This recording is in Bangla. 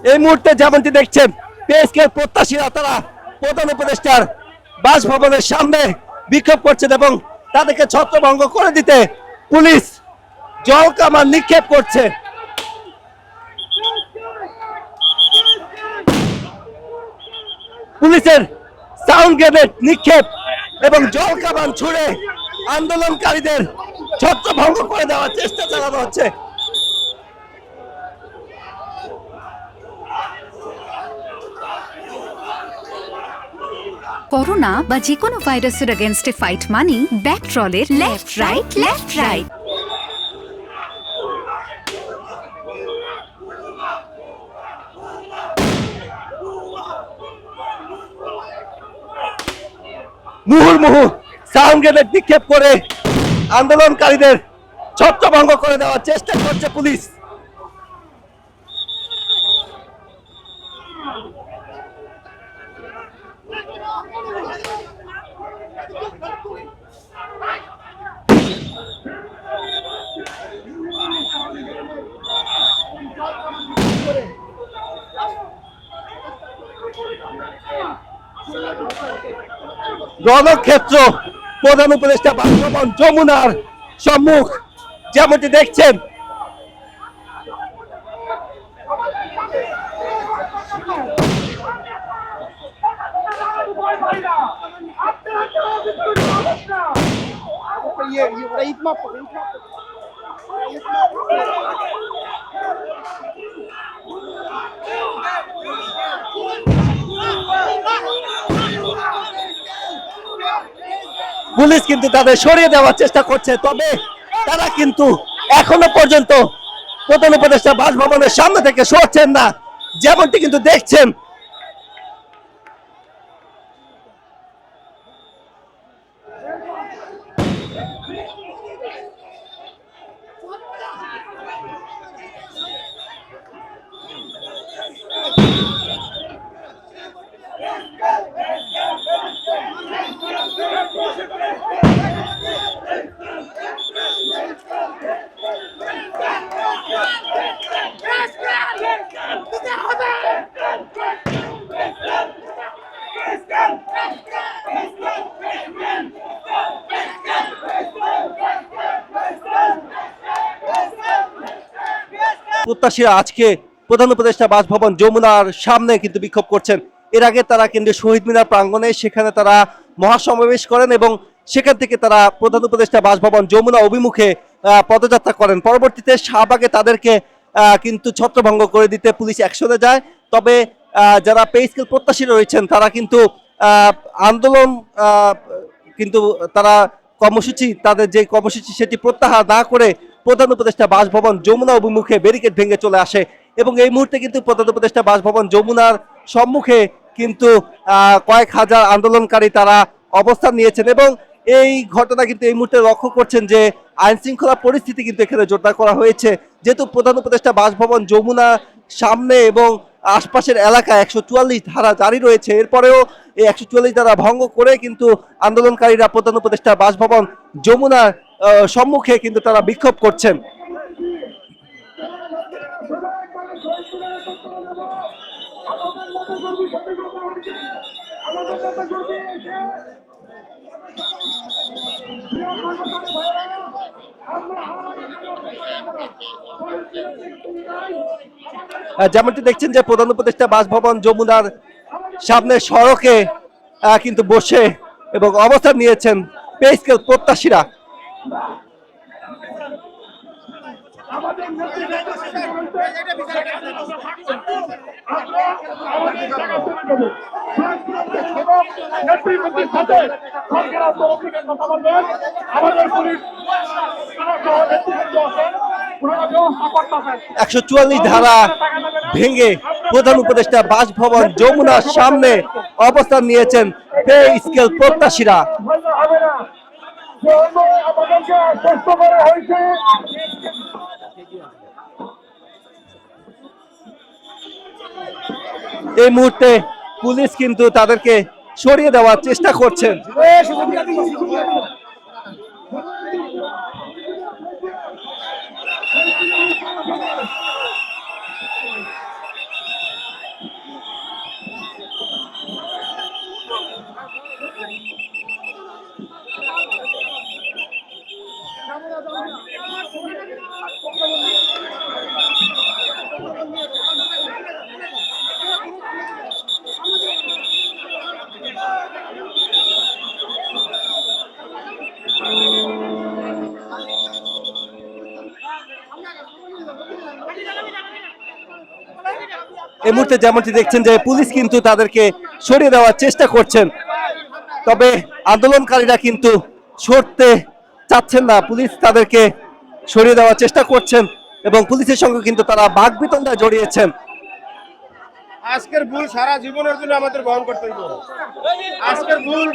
এই মুহূর্তে যেমনটি দেখছেন পিএসকে প্রত্যাশীরা তারা প্রধান উপদেষ্টার বাসভবনের সামনে বিক্ষোভ করছেন এবং তাদেরকে ছত্রভঙ্গ করে দিতে পুলিশ জল কামান নিক্ষেপ করছে। পুলিশের সাউন্ড গ্রেনেড নিক্ষেপ এবং জল কামান ছুড়ে আন্দোলনকারীদের ছত্রভঙ্গ করে দেওয়ার চেষ্টা চালানো হচ্ছে। করোনা বা যে কোনো ভাইরাসের এগেনস্টে ফাইট মানি ব্যাকট্রলের লেফট রাইট লেফট রাইট। মুহুর্মুহু সাউন্ড গ্রেনেড নিক্ষেপ করে আন্দোলনকারীদের ছত্রভঙ্গ করে দেওয়ার চেষ্টা করছে পুলিশ। রণক্ষেত্র প্রধান উপদেষ্টা বাসভবন যমুনার সম্মুখ যেমনটি দেখছেন পুলিশ কিন্তু তাদের সরিয়ে দেওয়ার চেষ্টা করছে, তবে তারা কিন্তু এখনো পর্যন্ত প্রধান উপদেষ্টা বাসভবনের সামনে থেকে সরছেন না, যেমনটি কিন্তু দেখছেন। প্রত্যাশীরা আজকে প্রধান উপদেষ্টা বাসভবন যমুনার সামনে কিন্তু বিক্ষোভ করছেন। এর আগে তারা কেন্দ্রীয় শহীদ মিনার প্রাঙ্গণে সেখানে তারা মহাসমাবেশ করেন এবং সেখান থেকে তারা প্রধান উপদেষ্টা বাসভবন যমুনা অভিমুখে পদযাত্রা করেন। পরবর্তীতে শাহবাগে তাদেরকে কিন্তু ছত্রভঙ্গ করে দিতে পুলিশ অ্যাকশনে যায়। তবে যারা পে স্কেল প্রত্যাশী রয়েছেন তারা কিন্তু আন্দোলন কিন্তু তারা তাদের যে কর্মসূচি সেটি প্রত্যাহার না করে প্রধান উপদেষ্টা বাসভবন যমুনা অভিমুখে ব্যারিকেড ভেঙে চলে আসে এবং এই মুহূর্তে কিন্তু প্রধান উপদেষ্টা বাসভবন যমুনার সম্মুখে কিন্তু কয়েক হাজার আন্দোলনকারী তারা অবস্থান নিয়েছেন এবং এই ঘটনা কিন্তু এই মুহূর্তে লক্ষ্য করছেন যে আইন শৃঙ্খলা পরিস্থিতি কিন্তু এখানে জোরদার করা হয়েছে, যেহেতু প্রধান উপদেষ্টা বাসভবন যমুনা সামনে এবং আশপাশের এলাকায় 144 ধারা জারি রয়েছে। এরপরেও এই 144 ধারা ভঙ্গ করে কিন্তু আন্দোলনকারীরা প্রধান উপদেষ্টা বাসভবন যমুনার সম্মুখে কিন্তু তারা বিক্ষোভ করছেন। যেমনটি দেখছেন যে প্রধান উপদেষ্টা বাসভবন যমুনার সামনে সড়কে কিন্তু বসে এবং অবস্থান নিয়েছেন পে স্কেল প্রত্যাশীরা। আমাদের 144 ধারা ভেঙে প্রধান উপদেষ্টা বাসভবন যমুনার সামনে অবস্থান নিয়েছেন পে স্কেল প্রত্যাশীরা। এই মুহূর্তে পুলিশ কিন্তু তাদেরকে সরিয়ে দেওয়ার চেষ্টা করছেন। এই মুহূর্তে যেমনটি দেখছেন যে পুলিশ কিন্তু তাদেরকে সরিয়ে দেওয়ার চেষ্টা করছেন, তবে আন্দোলনকারীরা কিন্তু সরতে চাচ্ছেন না। পুলিশ তাদেরকে সরিয়ে দেওয়ার চেষ্টা করছেন এবং পুলিশের সঙ্গে কিন্তু তারা বাকবিতণ্ডায় জড়িয়েছেন। আজকের ভুল সারা জীবনের জন্য আমাদের বহন করতে হবে। আজকের ভুল